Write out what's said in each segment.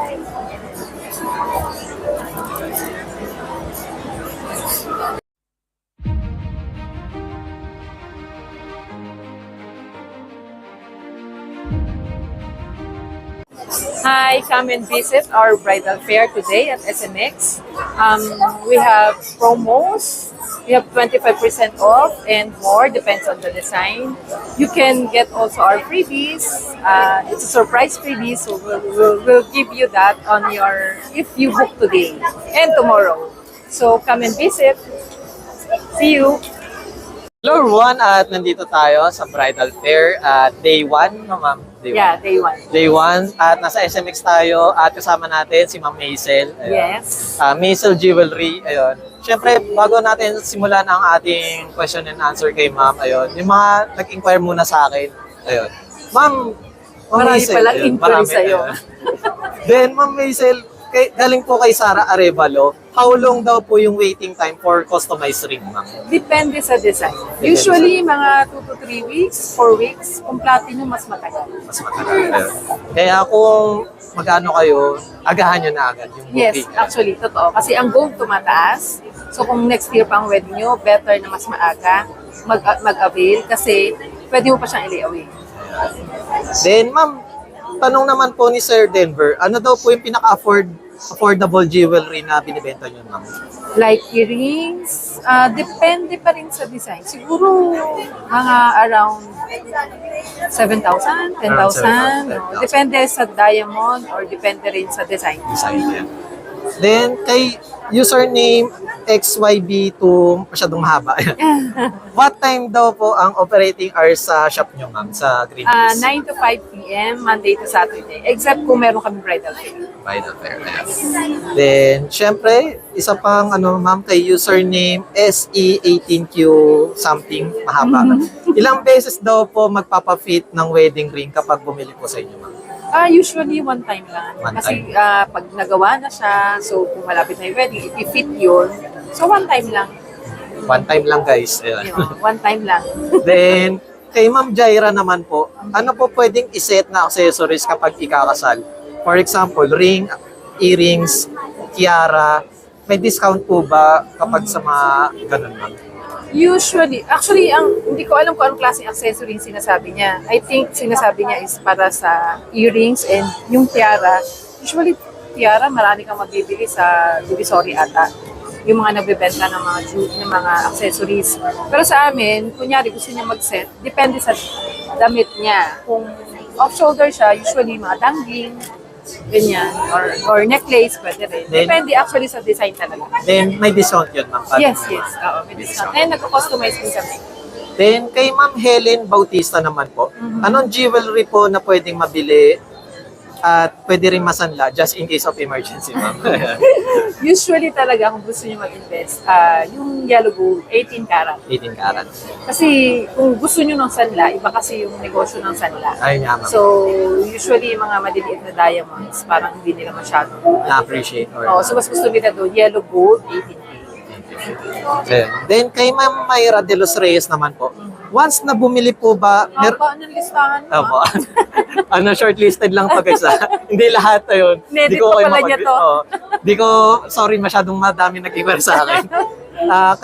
Hi, come and visit our bridal fair today at SMX. We have promos. We have 25% off and more, depends on the design. You can get also our freebies. It's a surprise freebie, so we'll give you that on your, if you book today and tomorrow. So come and visit. See you. Hello everyone, at nandito tayo sa bridal fair at day 1, no ma'am? Yeah, day 1. Day 1 at nasa SMX tayo at kasama natin si Ma'am Maisel. Ayun. Yes. Maisel Jewelry, ayun. Siyempre, bago natin simulan ang ating question and answer kay ma'am, ayun, yung mga nag-inquire muna sa akin, ayun. Ma'am Marami Maisel, palang ayun, inquiry sa'yo. ayun. Then, Ma'am Maisel, galing po kay Sara Arevalo, how long daw po yung waiting time for customized ring, ma'am? Depende sa design. Usually, mga 2 to 3 weeks, 4 weeks. Kung platinum, mas matagal. Mas matagal. Ayun. Kaya kung magkano kayo, agahan nyo na agad yung Yes, booking. actually, totoo. Kasi ang gold tumataas. So kung next year pang wedding nyo, better na mas maaga mag-avail kasi pwede mo pa siyang ili-away. Then, ma'am, tanong naman po ni Sir Denver, ano daw po yung pinaka-affordable jewelry na binibenta nyo, ma'am? Like earrings, depende pa rin sa design. Siguro mga around 7,000, 10,000. No? Depende sa diamond or depende rin sa design. Design yan. Then, kay username XYB2, masyadong mahaba. What time daw po ang operating hours sa shop nyo, ma'am, sa Green Hills? 9 to 5 p.m., Monday to Saturday. Except kung meron kami bridal fair. Bridal fair. Ayan. Then, syempre, isa pang ma'am, kay username SE18Q something, mahaba. Ilang beses daw po magpapafit ng wedding ring kapag bumili po sa inyo, ma'am? Usually one time lang. One Kasi pag nagawa na siya, so kung malapit na yung wedding, i-fit yun. So one time lang. One time lang, guys. Ayan. One time lang. Then, kay Ma'am Jaira naman po, ano po pwedeng iset na accessories kapag ikakasal? For example, ring, earrings, tiara, may discount po ba kapag sa mga ganun, ma'am? Usually, actually, hindi ko alam kung anong klaseng accessory yung sinasabi niya. I think sinasabi niya is para sa earrings and yung tiara. Usually, tiara, marami kang mabibili sa Divisory ata. Yung mga nagbebenta ng mga accessories. Pero sa amin, kunyari gusto niya mag-set, depende sa damit niya. Kung off-shoulder siya, usually mga dangling, ganyan, or necklace, pwede rin. Then, Depende actually sa design talaga. Then, may discount yun, ma'am. Yes, yes. Oo, may discount. And nagko-customize din kami. Then, kay Ma'am Helen Bautista naman po, anong jewelry po na pwedeng mabili at pwede rin masanla just in case of emergency, ma'am? Usually talaga kung gusto niyo mag-invest, yung yellow gold, 18 karat. 18 karat. Kasi kung gusto niyo ng sanla, iba kasi yung negosyo ng sanla. Ayun nga, ma'am. So, usually yung mga maliliit na diamonds, parang hindi nila masyado. Na-appreciate. So, mas gusto nila doon, yellow gold, 18K. Then, kay Ma'am Mayra de los Reyes naman po, once na bumili po ba, Haba ng listahan mo. Opo. Shortlisted lang to guys. Hindi lahat ayun. Nedit pa pala niya to. Di ko, sorry, masyadong madami nag-inquire sa akin.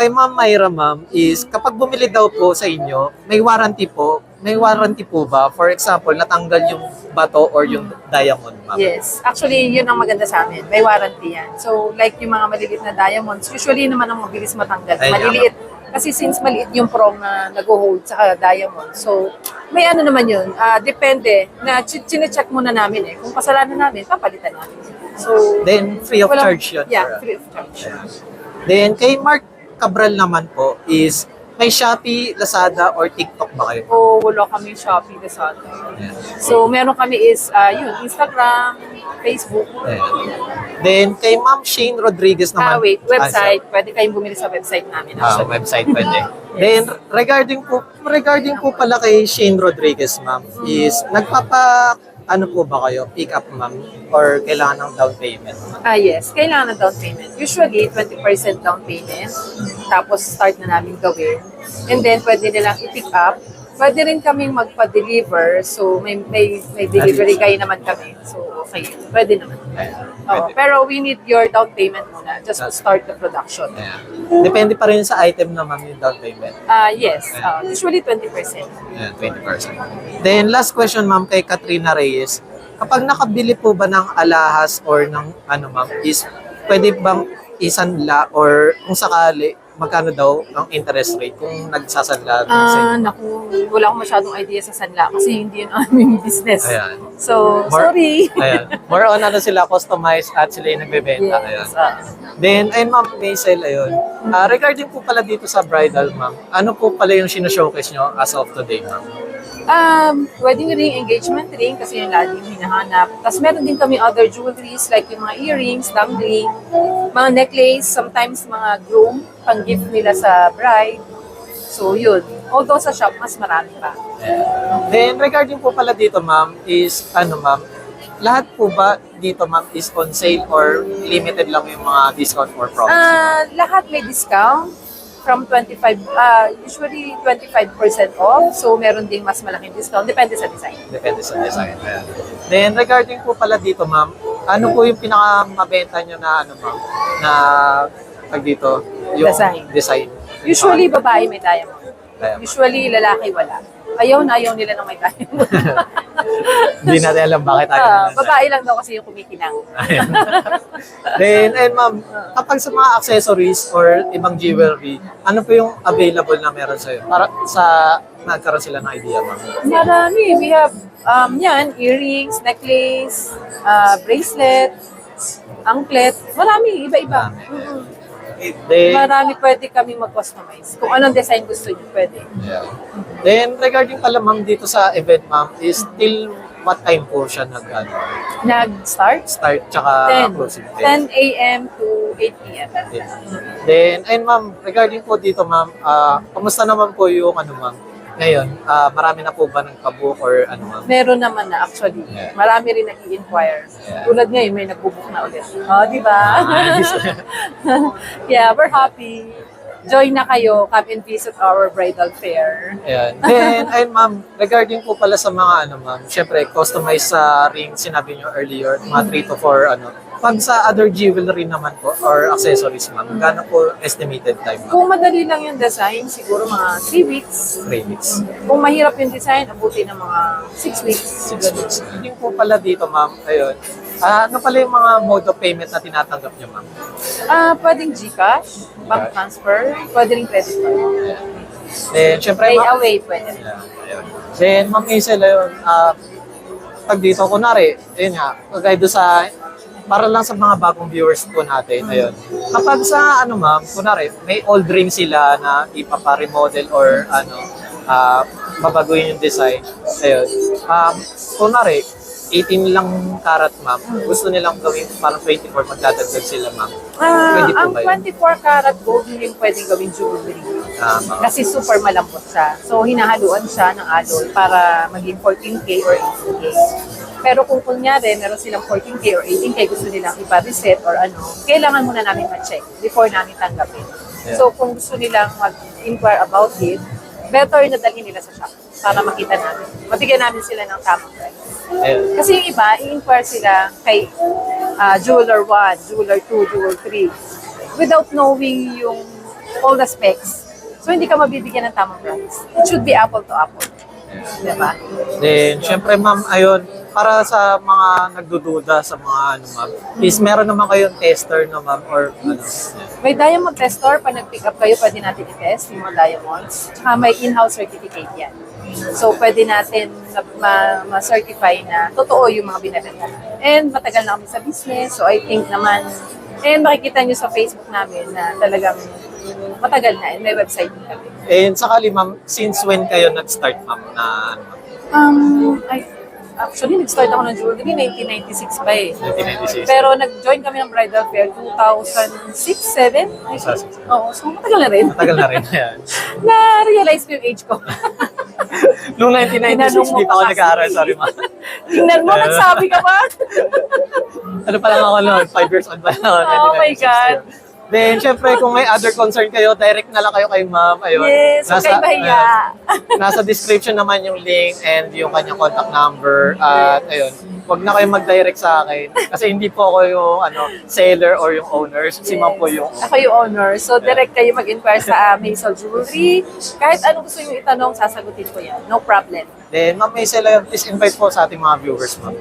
Kay Ma'am Mayra, ma'am, is kapag bumili daw po sa inyo, may warranty po. May warranty po ba? For example, natanggal yung bato or yung diamond, ma'am? Yes. Actually, yun ang maganda sa amin. May warranty yan. So, like yung mga maliliit na diamonds, usually naman ang mabilis matanggal. Ayun, Maliliit. Kasi since maliit yung prong na nag-hold sa diamond. So, may ano naman yun. Depende. Chine-check muna namin eh. Kung kasalanan namin, papalitan namin. So, Then, free of charge yun. Yeah, free of charge. Then, kay Mark Cabral naman po is, may Shopee, Lazada, or TikTok ba kayo? O wala kami Shopee, Lazada. Yeah. So, meron kami is, yun, Instagram, Facebook. Then, kay Ma'am Shane Rodriguez naman. Website. Pwede kayong bumili sa website namin. Website pwede. Then, regarding po pala kay Shane Rodriguez, ma'am, is ano po ba kayo? Pick up, ma'am? Or kailangan ng down payment? Yes. Kailangan ng down payment. Usually, 20% down payment. Tapos, start na namin gawin. And then, pwede nilang i-pick up pwede rin kaming magpa-deliver. So, may delivery kayo naman kami. So, okay. Pwede naman. Ayan. Oo. Pwede. Pero we need your down payment muna just to start the production. Ayan. Depende pa rin sa item na ma'am yung down payment. Yes. Usually 20%. Ayan, 20%. Then, last question ma'am kay Katrina Reyes. Kapag nakabili po ba ng alahas or ng ano ma'am, is pwede bang isanla or kung sakali, magkano daw ang interest rate kung nagsasanla? Naku, wala akong masyadong idea sa sanla kasi hindi yun aming business. Ayan. So, More- sorry. Ayan. More on ano sila, customized at sila yung nagbebenta. Ayan. Yes. Then, ayun ma'am, Maisel, ayun. Regarding po pala dito sa bridal ma'am, ano po pala yung sinashowcase nyo as of today ma'am? Wedding ring, engagement ring kasi yung lagi yung hinahanap. Tapos meron din kami other jewelries like yung mga earrings, dangling, mga necklace, sometimes mga groom, pang-gift nila sa bride. So yun. Although sa shop, mas marami pa. Then, regarding po pala dito ma'am, is ano ma'am, lahat po ba dito ma'am is on sale or limited lang yung mga discount or promo? Lahat may discount from 25, usually 25% off. So meron ding mas malaking discount. Depende sa design. Depende sa design. Ayan. Then, regarding po pala dito, ma'am, ano po yung pinakamabenta nyo na, ano, ma'am, na, tag dito, yung design. Usually, babae may diamond. Diamond. Usually, lalaki wala. Ayaw nila ng may diamond. Hindi natin alam bakit ayaw nila. Babae lang daw kasi yung kumikinang. Ayan. Then, and ma'am, kapag sa mga accessories or ibang jewelry, ano po yung available na meron sa'yo? Para sa nagkaroon sila ng idea, ma'am. Marami. We have, earrings, necklace, bracelet, anklet. Marami, iba-iba. Marami. Mm-mm. Then, Marami pwede kami mag-customize. Kung anong design gusto niyo, pwede. yeah. Then, regarding pala, ma'am, dito sa event, ma'am, is till what time po siya Nag-start? start tsaka 10. closing? 10 a.m. to 8 p.m. Yeah. Then, ayun ma'am, regarding po dito ma'am, kamusta naman po yung ano ma'am, ngayon, marami na po ba ng kabook or ano ma'am? Meron naman na actually. Yeah. Marami rin nag-i-inquire. Yeah. Tulad ngayon, may nag-book na ulit. Oh, di ba? Nice. Yeah, we're happy. Join na kayo. Come and visit our bridal fair. Ayan. Then, ayun ma'am, regarding po pala sa mga ano ma'am, syempre, customized sa ring, sinabi nyo earlier, mga 3 to 4 ano. Pag sa other jewelry naman po, or accessories ma'am, gano'n po estimated time ma'am? Kung madali lang yung design, siguro mga 3 weeks. 3 weeks. Kung mahirap yung design, abuti ng mga 6 weeks. 6 weeks. Yung po pala dito ma'am, ayun. Ano pala yung mga mode of payment na tinatanggap nyo ma'am? Pwedeng GCash, bank transfer, pwede rin credit card. Then, syempre Pay ma'am, away, pwede. yeah, ayun. Then, ma'am Hazel, ayun, pag dito, kunwari, ayun nga, kagaya doon sa, para lang sa mga bagong viewers po natin, ayun. Kapag sa, ano ma'am, kunwari, may old ring sila na ipapa-remodel or, ano, babaguhin yung design, ayun. Kunwari, 18 lang karat, ma'am. Gusto nilang gawin parang 24, magdadagdag sila, ma'am. Pwede po Ang ba yun? 24 karat gold hindi yung pwedeng gawing jewelry. Ma'am. Kasi super malambot siya. So, hinahaluan siya ng alloy para maging 14K or 18K. Pero kung kunyari, meron silang 14K or 18K, gusto nilang ipa-reset or ano, kailangan muna namin ma-check before namin tanggapin. Yeah. So, kung gusto nilang mag-inquire about it, better na dalhin nila sa shop para makita namin. Mabigyan namin sila ng tamang price. Ayun. Kasi yung iba, i-inquire sila kay jeweler 1, jeweler 2, jeweler 3 without knowing yung all the specs. So, hindi ka mabibigyan ng tamang price. It should be apple to apple. Diba? Then, syempre ma'am, ayun, para sa mga nagdududa sa mga ano ma'am, is meron naman kayong tester na ma'am or ano. May diamond tester, pag nag-pick up kayo, pwede natin i-test yung mga diamonds. Tsaka may in-house certificate yan. So, pwede natin ma-certify na totoo yung mga binibenta. And matagal na kami sa business, so I think naman, and makikita nyo sa Facebook namin na talagang matagal na, and may website din kami. And sakali ma'am, since when kayo nag-start ma'am na ano ma'am? Actually, nag-start ako ng jewelry 1996 pa eh. 1996. Pero nag-join kami ng bridal fair 2006-7. Oo, so matagal na rin. Matagal na rin yan. Na-realize ko yung age ko. Noong 1996, di pa ako nag-aaral, sorry ma'am. Tingnan mo, nagsabi ka ba? Ano pa lang ako noon, 5 years old pa lang ako. Oh my 1996 God. yun. Then, syempre, kung may other concern kayo, direct na lang kayo kay ma'am. Ayun. Yes, huwag kayo mahiya. Nasa description naman yung link and yung kanyang contact number. At ayun, huwag na kayo mag-direct sa akin. Kasi hindi po ako yung seller or yung owner. Si ma'am po yung Ako yung owner. So, direct kayo mag-inquire sa Maisel Jewelry. Kahit ano gusto nyo itanong, sasagutin ko yan. No problem. Then, ma'am Maisel, please invite po sa ating mga viewers, ma'am.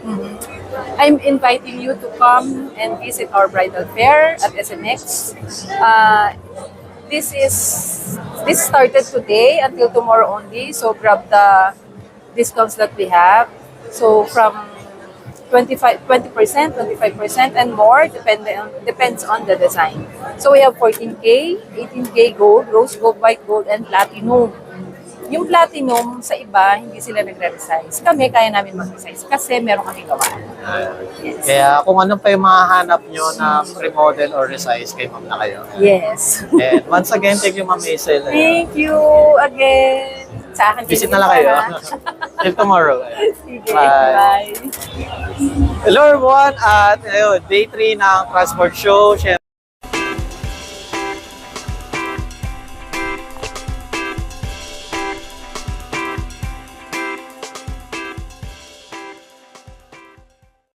I'm inviting you to come and visit our bridal fair at SMX. This started today until tomorrow only. So grab the discounts that we have. So from 20%, 25%, and more depends on the design. So we have 14K, 18K gold, rose gold, white gold, and platinum. Yung platinum, sa iba, hindi sila nagre-resize. Kami, kaya namin mag-resize kasi meron kami gawaan. Yes. Kaya kung ano pa yung mahanap nyo na remodel or resize, kay ma'am na kayo. Yes. And once again, thank you, ma'am Maisel. Thank you again. Sa akin, Visit na lang kayo. Till tomorrow. Sige, Bye. bye. Hello everyone! At ayun, day 3 ng Transport Show.